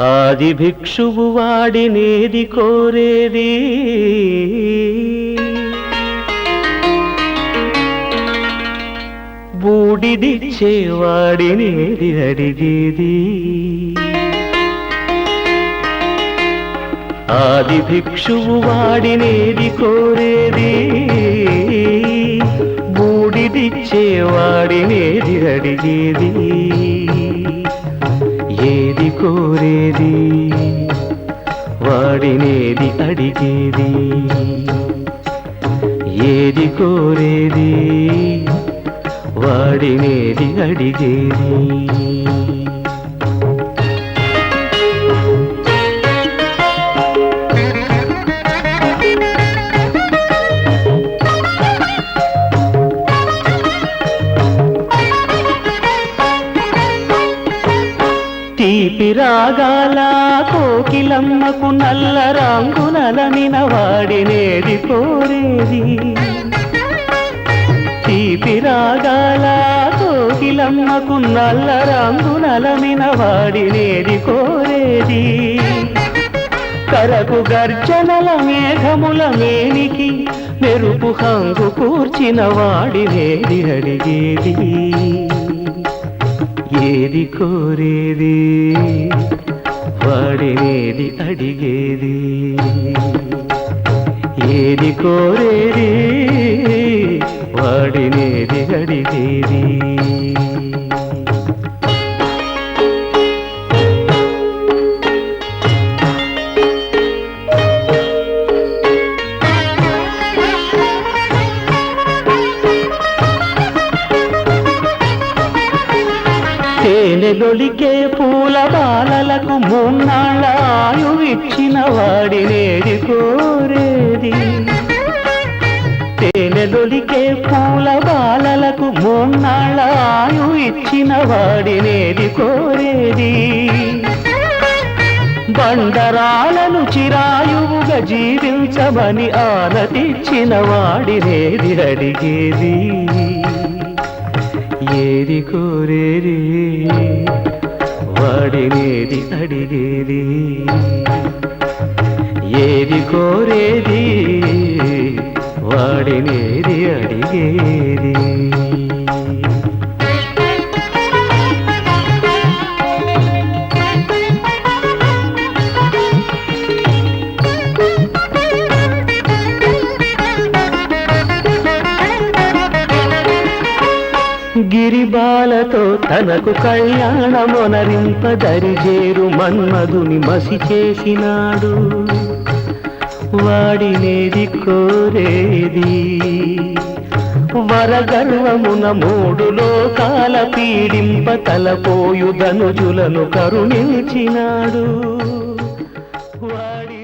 ఆది భిక్షువు వాడినేది కోరేది, బూడిదిచ్చేవాడినేది అడిగేది. ఆది భిక్షువు వాడినేది కోరేది, బూడిదిచ్చేవాడినేది అడిగేది. ఏది కోరేది వాడినేది అడిగేది, ఏది కోరేది వాడినేది అడిగేది. తీపి రాగాల కోకిలమ్మకు నల్ల రంగునలమిన వాడినేది కోరేది. తీపి రాగాల కోకిలమ్మకు నల్ల రంగునలమిన వాడినేది కోరేది. కరకు గర్జనల మేఘముల మేనికి మెరుపు హంగు కూర్చిన వాడినేది అడిగేది. ఏది కోరేది వాడినేది అడిగేది, ఏది కోరేది వాడినేది అడిగేది. తేనెలొలికే పూల బాలలకు మూన్నాళ్ళ ఆయువిచ్చిన వాడినేది కోరేది. తేనెలొలికే పూల బాలలకు మూన్నాళ్ళ ఆయువిచ్చిన వాడినేది కోరేది. బండరాలను చిరాయువుగా జీవించమని ఆనతిచ్చిన వాడినేది అడిగేది. ఏది కోరేది వాడినేది అడిగేది, ఏది కోరేది వాడినేది అడిగేది. గిరిబాలతో తనకు కళ్యాణమొనరింపదరిజేరు మన్మధుని మసి చేసినాడు వాడినేది కోరేది. వరగర్వమున మూడు లోకాల పీడింప తలపోయు ధనుజులను కరుణించినాడు వాడి